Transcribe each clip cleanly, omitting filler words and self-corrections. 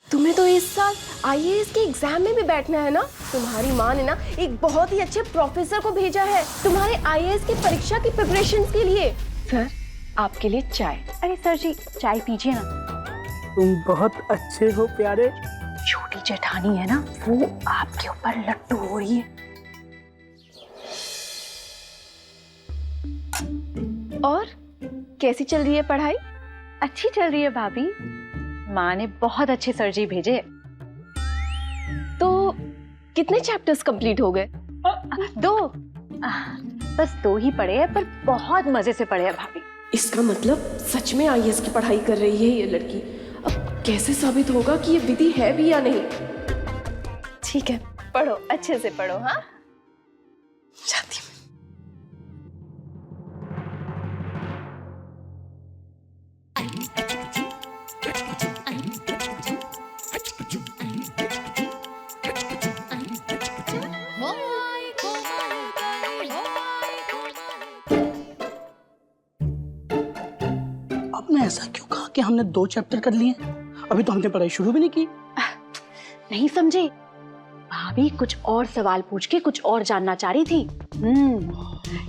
तुम्हें तो इस साल आईएएस के एग्जाम में भी बैठना है ना। तुम्हारी माँ ने ना एक बहुत ही अच्छे प्रोफेसर को भेजा है तुम्हारे आईएएस की परीक्षा की प्रिपरेशन के लिए। सर, आपके लिए चाय। अरे सर जी, चाय पीजिए ना। तुम बहुत अच्छे हो प्यारे। छोटी जेठानी है ना, वो आपके ऊपर लट्टू हो रही है। और कैसी चल रही है पढ़ाई? अच्छी चल रही है भाभी। माँ ने बहुत अच्छे सर जी भेजे। तो कितने चैप्टर्स कंप्लीट हो गए? 2। बस 2 ही पढ़े हैं, पर बहुत मजे से पढ़े हैं भाभी। इसका मतलब सच में आईएएस की पढ़ाई कर रही है ये लड़की। अब कैसे साबित होगा कि ये विधि है भी या नहीं? ठीक है, पढ़ो, अच्छे से पढ़ो। हाँ, जाती हूँ। आपने ऐसा क्यों कहा कि हमने 2 चैप्टर कर लिए? अभी तो हमने पढ़ाई शुरू भी नहीं की। नहीं समझे? भाभी कुछ और सवाल पूछ के कुछ और जानना चाह रही थी।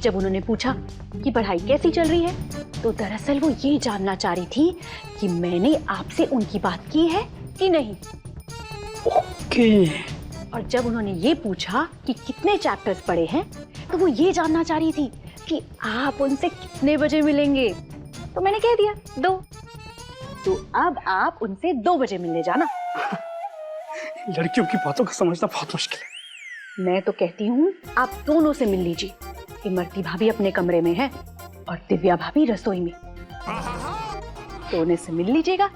जब उन्होंने पूछा कि पढ़ाई कैसी चल रही है, तो दरअसल वो ये जानना चाह रही थी कि मैंने आपसे उनकी बात की है कि नहीं। ओके। और जब उन्होंने ये पूछा कि कितने चैप्टर्स पढ़े हैं, तो वो ये जानना चाह रही थी कि आप उनसे कितने बजे मिलेंगे। तो मैंने कह दिया 2। तो अब आप उनसे 2 बजे मिलने जाना। लड़कियों की बातों को समझना बहुत मुश्किल है। मैं तो कहती हूँ आप दोनों से मिल लीजिए। इमरती भाभी अपने कमरे में है और दिव्या भाभी रसोई में। दोनों से मिल लीजिएगा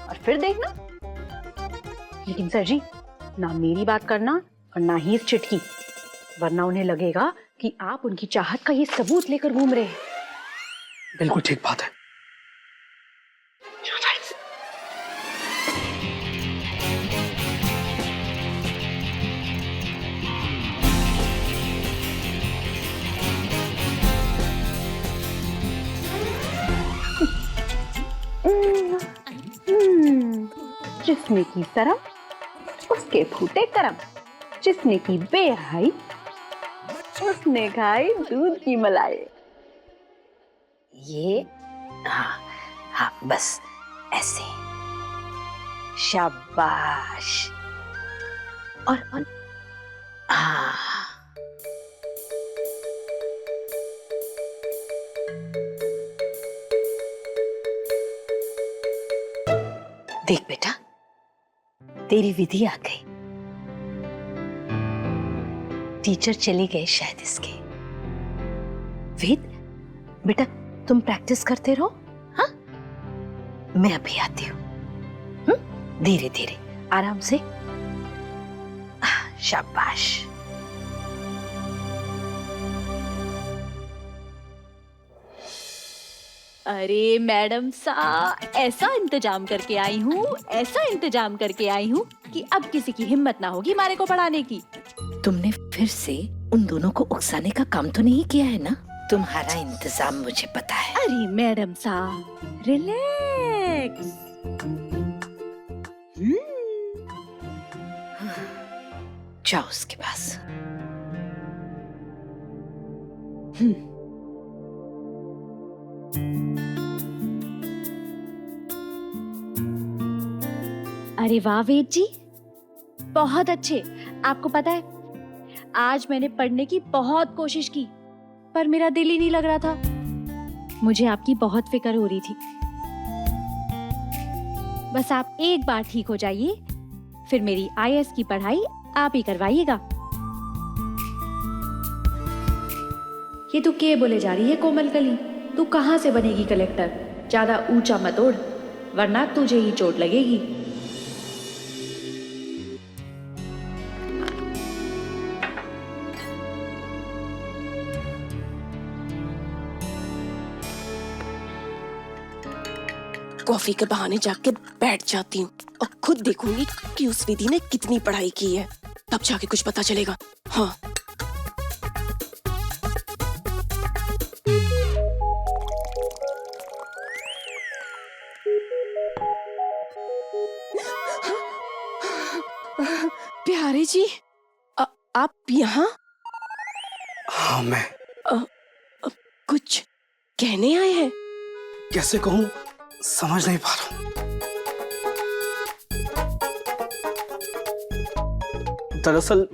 और फिर देखना। लेकिन सर जी, ना मेरी बात करना और ना ही इस चिट्ठी, वरना उन्हें लगेगा कि आप उनकी चाहत का ये सबूत लेकर घूम रहे हैं। बिल्कुल ठीक बात है। जिसने की शर्म उसके फूटे करम, जिसने की बेहयाई उसने खाई दूध की मलाई। ये हाँ हाँ, बस ऐसे। शाबाश। और हाँ। देख बेटा, तेरी विधि आ गई। टीचर चले गए शायद इसके। वेद बेटा, तुम प्रैक्टिस करते रहो। हाँ, मैं अभी आती हूँ। धीरे धीरे, आराम से। शाबाश। अरे मैडम सा, ऐसा इंतजाम करके आई हूँ, ऐसा इंतजाम करके आई हूँ कि अब किसी की हिम्मत ना होगी मारे को पढ़ाने की। तुमने फिर से उन दोनों को उकसाने का काम तो नहीं किया है ना? तुम्हारा इंतजाम मुझे पता है। अरे मैडम सा, रिलैक्स। जाओ उसके पास। अरे वाह वेद जी, बहुत अच्छे। आपको पता है, आज मैंने पढ़ने की बहुत कोशिश की, पर मेरा दिल ही नहीं लग रहा था। मुझे आपकी बहुत फिक्र हो रही थी। बस आप एक बार ठीक हो जाइए, फिर मेरी आईएएस की पढ़ाई आप ही करवाइएगा। ये तू क्या बोले जा रही है कोमल कली? तू कहाँ से बनेगी कलेक्टर? ज्यादा ऊंचा मत ओढ़, वरना तुझे ही चोट लगेगी। कॉफी के बहाने जाके बैठ जाती हूँ और खुद देखूंगी कि उस विधि ने कितनी पढ़ाई की है, तब जाके कुछ पता चलेगा। हाँ, जी, आप यहाँ? हाँ, मैं कुछ कहने आए हैं? कैसे कहूँ, समझ नहीं पा रहा हूँ। दरअसल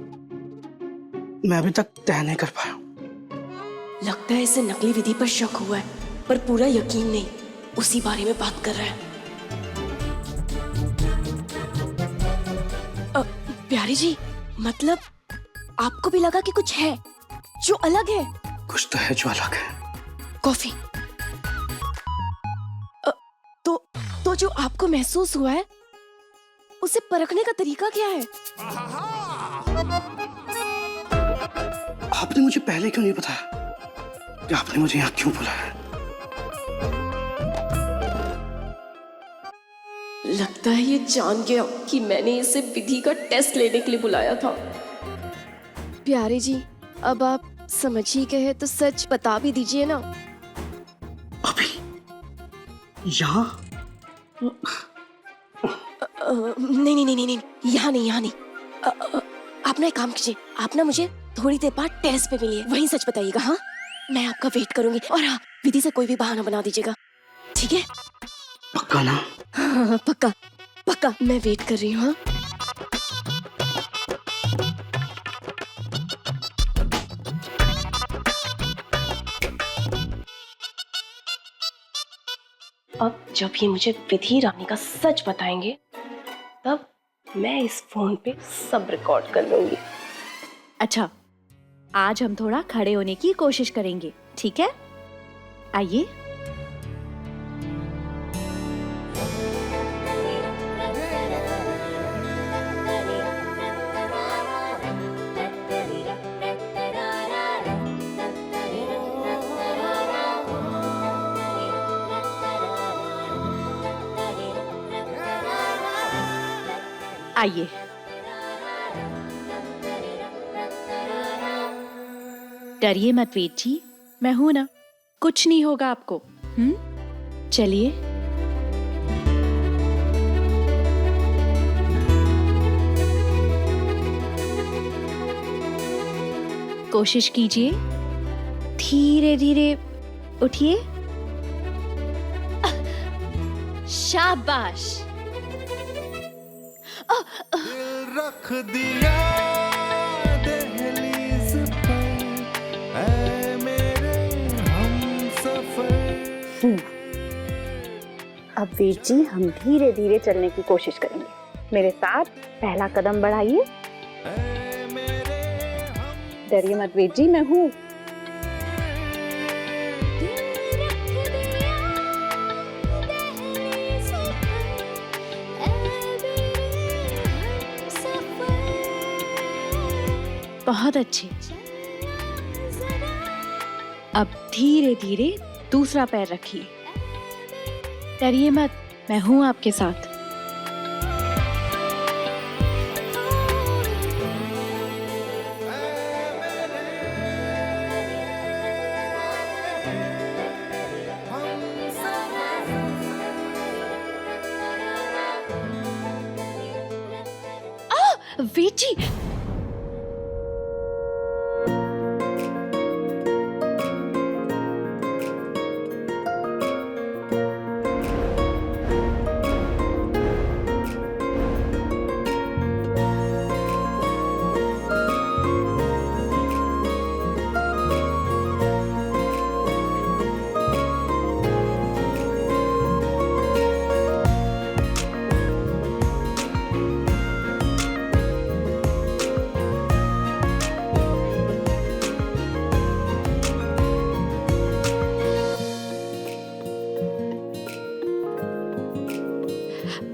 मैं अभी तक तय नहीं कर पाया हूँ। लगता है इसे नकली विधि पर शक हुआ है, पर पूरा यकीन नहीं। उसी बारे में बात कर रहा है। प्यारी जी, मतलब आपको भी लगा कि कुछ है जो अलग है? कुछ तो है जो अलग है। कॉफी। तो जो आपको महसूस हुआ है, उसे परखने का तरीका क्या है? आपने मुझे पहले क्यों नहीं बताया कि आपने मुझे यहाँ क्यों बुलाया? लगता है ये जान गया कि मैंने इसे विधि का टेस्ट लेने के लिए बुलाया था। प्यारे जी, अब आप समझ ही गए तो सच बता भी दीजिए ना। अभी यहाँ? नहीं नहीं नहीं नहीं नहीं, यहाँ नहीं। आप ना एक काम कीजिए, आप ना मुझे थोड़ी देर बाद टेस्ट पे मिलिए, वहीं सच बताइएगा। हाँ, मैं आपका वेट करूंगी। और हाँ, विधि से कोई भी बहाना बना दीजिएगा, ठीक है? पक्का ना? हाँ, पक्का मैं वेट कर रही हूँ। हाँ, अब जब ये मुझे विधि रानी का सच बताएंगे, तब मैं इस फोन पे सब रिकॉर्ड कर लूंगी। अच्छा, आज हम थोड़ा खड़े होने की कोशिश करेंगे, ठीक है? आइए। आइए। डरिए मत वेद जी, मैं हूं ना, कुछ नहीं होगा आपको। चलिए। कोशिश कीजिए, धीरे धीरे उठिए। शाबाश। रख दिया दहलीज पर, ऐ मेरे हमसफर। अब वेद जी, हम धीरे धीरे चलने की कोशिश करेंगे। मेरे साथ पहला कदम बढ़ाइए। डरिए मत वेद जी, मैं हूँ। बहुत अच्छे। अब धीरे धीरे दूसरा पैर रखिए। डरिए मत, मैं हूं आपके साथ। वेद जी,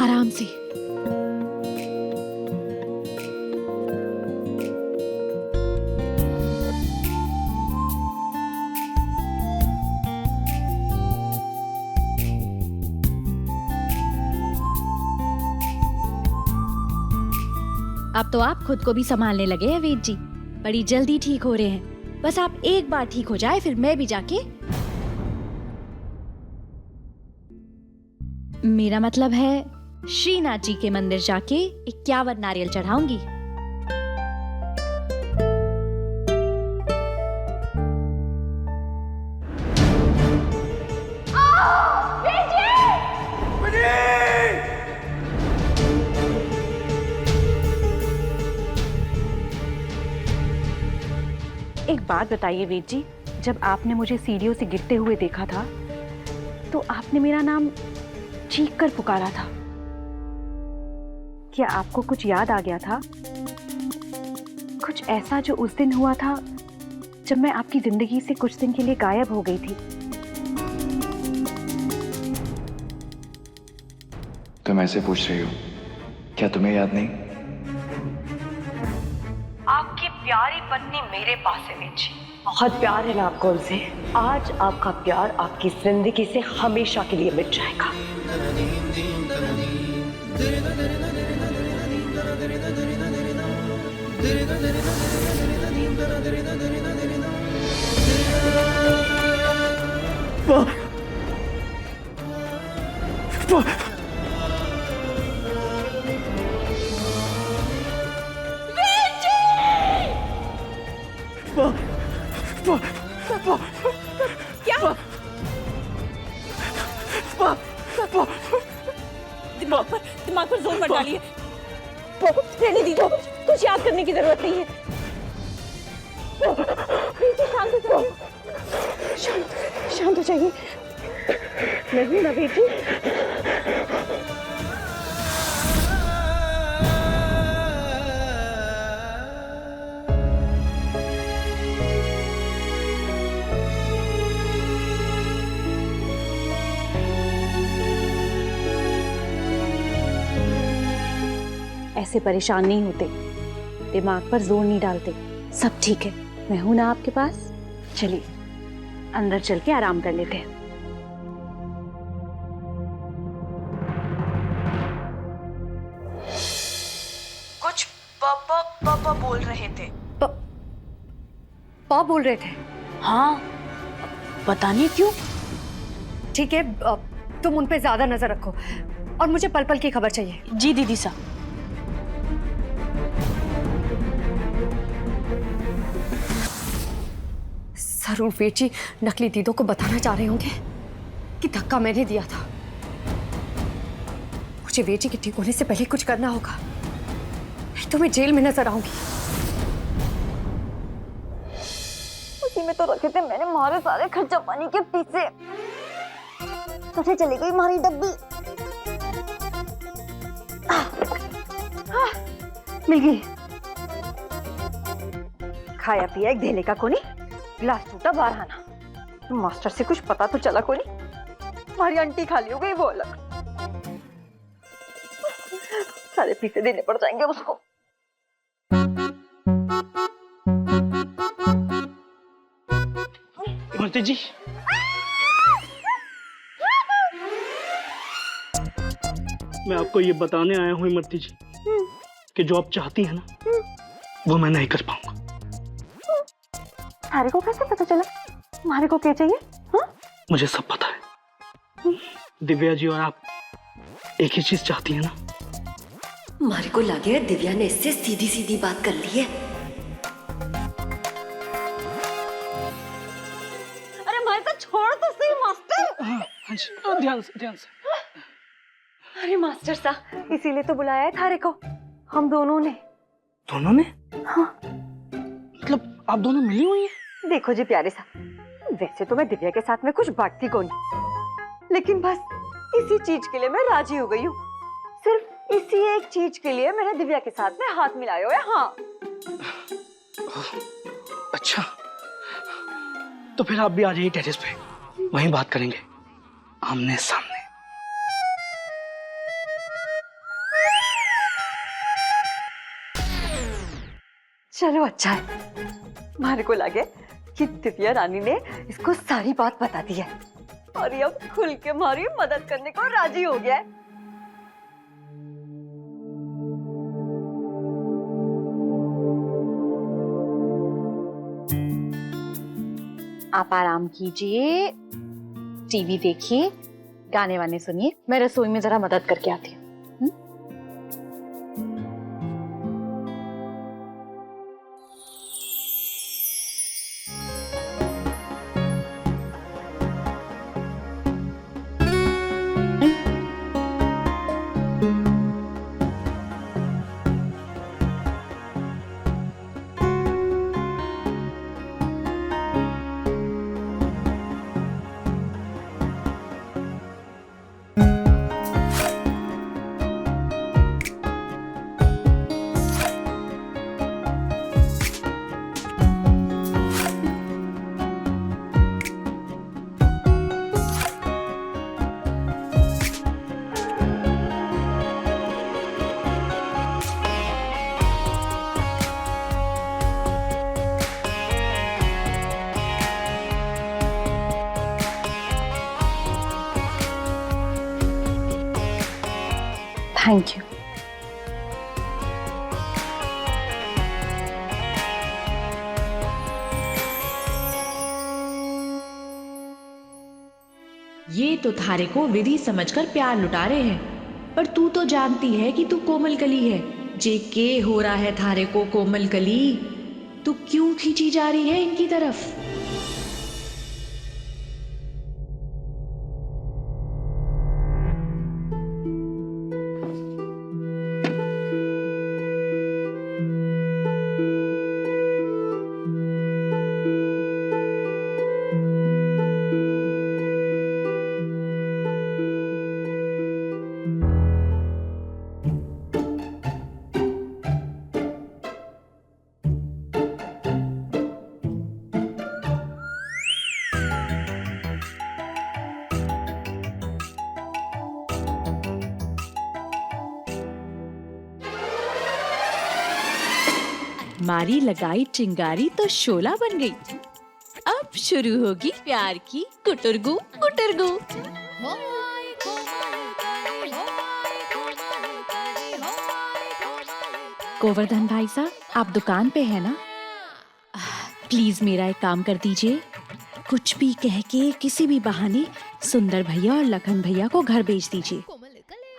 आराम से। अब तो आप खुद को भी संभालने लगे हैं वेद जी, बड़ी जल्दी ठीक हो रहे हैं। बस आप एक बार ठीक हो जाए, फिर मैं भी जाके, मेरा मतलब है श्रीनाथ जी के मंदिर जाके 51 नारियल चढ़ाऊंगी। एक बात बताइए वेद जी, जब आपने मुझे सीढ़ियों से गिरते हुए देखा था तो आपने मेरा नाम चीख कर पुकारा था। क्या आपको कुछ याद आ गया था? कुछ ऐसा जो उस दिन हुआ था जब मैं आपकी जिंदगी से कुछ दिन के लिए गायब हो गई थी? तुम ऐसे पूछ रही हो, क्या तुम्हें याद नहीं? आपकी प्यारी पत्नी मेरे पास है वेद जी। बहुत प्यार है ना आपको उनसे। आज आपका प्यार आपकी जिंदगी से हमेशा के लिए मिट जाएगा। दिमाग पर जोर मत डालिए। रहने दीजिए, कुछ याद करने की जरूरत नहीं है। शांत हो जाइए, शांत हो जाइए। नहीं ना बेटी। ऐसे परेशान नहीं होते, दिमाग पर जोर नहीं डालते। सब ठीक है, मैं हूं ना आपके पास। चलिए अंदर चल के आराम कर लेते हैं। कुछ पापा बोल रहे थे। पा बोल रहे थे? हाँ, पता नहीं क्यों। ठीक है, तुम उन पे ज्यादा नजर रखो और मुझे पल पल की खबर चाहिए। जी दीदी साहब। जरूर बेटी नकली दीदों को बताना चाह रहे होंगे कि धक्का मैंने दिया था। मुझे बेटी के ठीक होने से पहले कुछ करना होगा, नहीं तो मैं जेल में नजर आऊंगी। उसी में तो रखे थे मैंने मारे सारे खर्चा पानी के पीछे। कहाँ चली गई हमारी डब्बी? मिल गई। खाया पिया एक धेले का कोनी, गिलास टूटा बारहाना। मास्टर से कुछ पता तो चला कोनी। हमारी आंटी खाली हो गई वो अलग। सारे पैसे देने पड़ जाएंगे उसको। इमरती जी, मैं आपको ये बताने आया हूँ इमरती जी कि जो आप चाहती है ना वो मैं नहीं कर पाऊंगा। सारे को कैसे पता चला? हमारे को क्या चाहिए? हाँ? मुझे सब पता है। दिव्या जी और आप एक ही चीज चाहती है ना? हमारे को लगे दिव्या ने इससे सीधी सीधी बात कर ली है। अरे हमारे को छोड़ तो सही मास्टर। हाँ जी, ध्यान से। अरे मास्टर साहब, इसीलिए तो बुलाया है थारे को हम दोनों ने। दोनों ने? हाँ। मतलब आप दोनों मिली हुई हैं? देखो जी प्यारे साहब, वैसे तो मैं दिव्या के साथ में कुछ बांटती को नहीं, लेकिन बस इसी चीज के लिए मैं राजी हो गई हूँ। सिर्फ इसी एक चीज के लिए मैंने दिव्या के साथ में हाथ मिलाए हुए। हाँ। अच्छा, तो फिर आप भी आ जाइए टेरेस पे, वहीं बात करेंगे आमने सामने। चलो अच्छा है, हमारे को लगे कि दिव्या रानी ने इसको सारी बात बता दी है और ये अब खुल के हमारी मदद करने को राजी हो गया है। आप आराम कीजिए, टीवी देखिए, गाने वाने सुनिए, मैं रसोई में जरा मदद करके आती हूँ। Thank you. ये तो थारे को विधि समझकर प्यार लुटा रहे हैं, पर तू तो जानती है कि तू कोमल कली है। जे के हो रहा है थारे को कोमल कली, तू क्यों खींची जा रही है इनकी तरफ? मारी लगाई चिंगारी तो शोला बन गई। अब शुरू होगी प्यार की कुटुरगू कुटुरगू। गोवर्धन भाई साहब, आप दुकान पे है ना? प्लीज मेरा एक काम कर दीजिए, कुछ भी कह के किसी भी बहाने सुंदर भैया और लखन भैया को घर भेज दीजिए।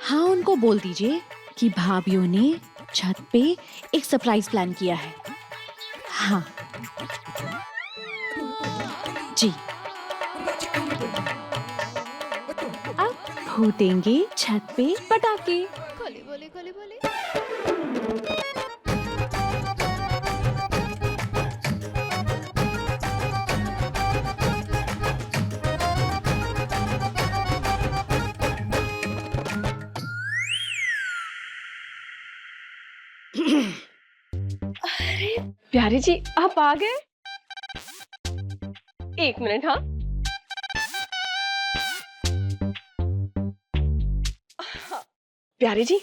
हाँ, उनको बोल दीजिए कि भाभीयों ने छत पे एक सरप्राइज प्लान किया है। हाँ जी, अब फूटेंगे छत पे पटाखे। प्यारे जी, आप आ गए? एक मिनट। हाँ, प्यारे जी,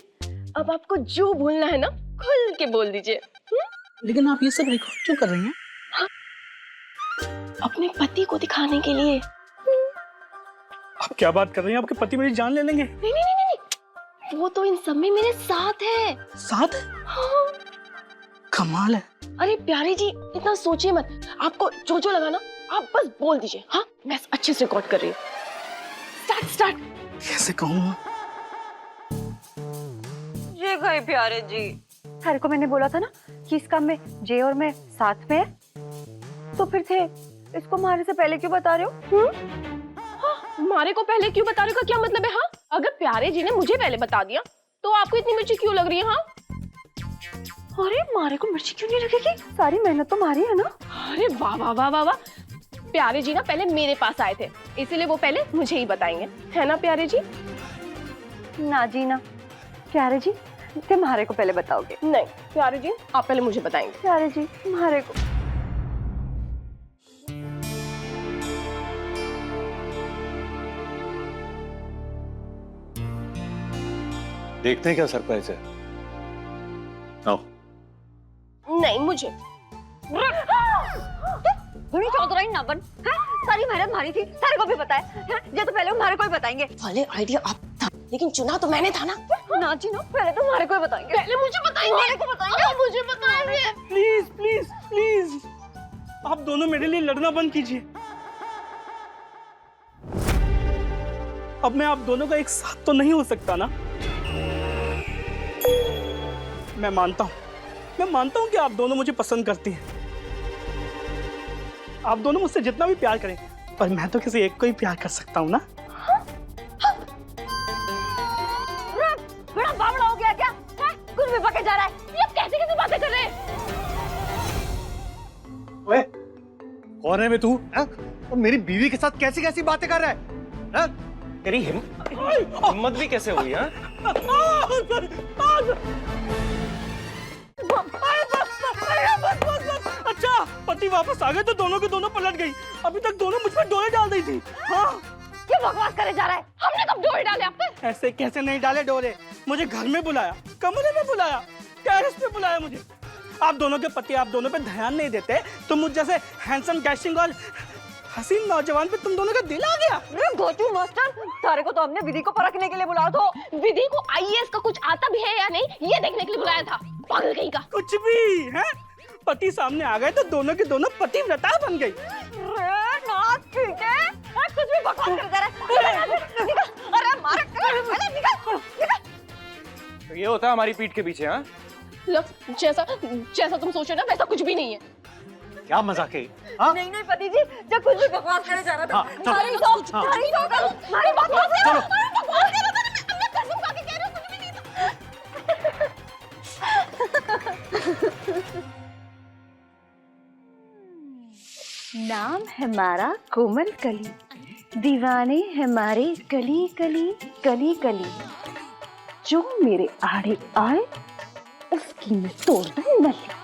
अब आपको जो बोलना है ना खुल के बोल दीजिए। लेकिन आप ये सब रिकॉर्ड क्यों कर रही हैं? अपने पति को दिखाने के लिए। आप क्या बात कर रही हैं? आपके पति मेरी जान ले लेंगे? नहीं नहीं नहीं नहीं, वो तो इन सब में मेरे साथ है। साथ है? हाँ। कमाल है। अरे प्यारे जी, इतना सोचिए मत, आपको जो जो लगा ना आप बस बोल दीजिए। हाँ, मैं अच्छे से रिकॉर्ड कर रही हूँ। Start start. कैसे कहूँ? ये गए प्यारे जी। थारे को मैंने बोला था ना कि इस काम में जे और मैं साथ में है, तो फिर थे इसको मारे से पहले क्यों बता रहे हो? हाँ, मारे को पहले क्यों बता रहे हो का क्या मतलब है? हाँ, अगर प्यारे जी ने मुझे पहले बता दिया तो आपको इतनी मिर्ची क्यों लग रही है? हाँ, अरे मारे को मिर्ची क्यों नहीं लगेगी? सारी मेहनत तो मारी है ना। अरे वाह वाह वाह वाह वाह, प्यारे जी ना पहले मेरे पास आए थे, इसीलिए वो पहले मुझे ही बताएंगे, है ना प्यारे जी? ना जी ना, प्यारे जी तुम्हारे को पहले बताओगे। नहीं प्यारे जी, आप पहले मुझे बताएंगे। प्यारे जी तुम्हारे को। देखते हैं क्या सरप्राइज है। आओ। नहीं मुझे। बड़ी चौधराई ना बन, है? सारी मेहनत मारी थी, सारे को भी पता है? ये तो पहले हमारे को ही बताएंगे। पहले आइडिया आप था, लेकिन चुना तो मैंने था ना। ना जी ना, पहले तो हमारे को ही बताएंगे। पहले मुझे बताएंगे। हमारे को बताएंगे। मुझे बताएंगे। प्लीज प्लीज प्लीज, आप दोनों मेरे लिए लड़ना बंद कीजिए। अब मैं आप दोनों का एक साथ तो नहीं हो सकता ना। मैं मानता हूं कि आप दोनों मुझे पसंद करती हैं। आप दोनों मुझसे जितना भी प्यार करें, पर मैं तो किसी एक को ही प्यार कर सकता हूं ना। बड़ा बावड़ा हो गया क्या? कुछ भी पके जा रहा है। ये कैसी कैसी बातें कर रहे हैं? ओए, कौन है बे तू? और मेरी बीवी के साथ कैसी कैसी बातें कर रहा है? तेरी हिम्मत भी कैसे हुई? हाँ, अच्छा, पति वापस आ गए तो दोनों के दोनों पलट गई। अभी तक दोनों मुझ पर डोरे डाल रही थी। हाँ, ये बकवास करे जा रहा है। हमने कब डोरे डाले आप पे? ऐसे कैसे नहीं डाले डोरे? मुझे घर में बुलाया, कमरे में बुलाया, टेरेस पे बुलाया मुझे। आप दोनों के पति आप दोनों पे ध्यान नहीं देते तो मुझ जैसे हैंडसम डैशिंग और हसीन नौजवान पे तुम दोनों का दिल आ गया। अरे गोचू मास्टर, तारे को तो हमने विधि को परखने के लिए बुलाया था। विधि को आईएएस का कुछ आता भी है या नहीं ये देखने के लिए बुलाया था। पागल कहीं का। कुछ भी है, पति सामने आ गए तो दोनों के दोनों पतिव्रता बन गई। ठीक है, कुछ भी बकवास कर रहा है। अरे मार, निकल। तो ये होता है हमारी पीठ के पीछे। हाँ लक्ष्य, जैसा तुम सोचो ना वैसा कुछ भी नहीं है। क्या मजाक है? हाँ? नहीं पति जी, जब कुछ भी बकवास करे जा रहा था। हाँ, चलो। सारी बात चलो। नाम है हमारा कोमल कली, दीवाने हमारे कली कली कली कली। जो मेरे आड़े आए उसकी मैं तोड़ दूं नली।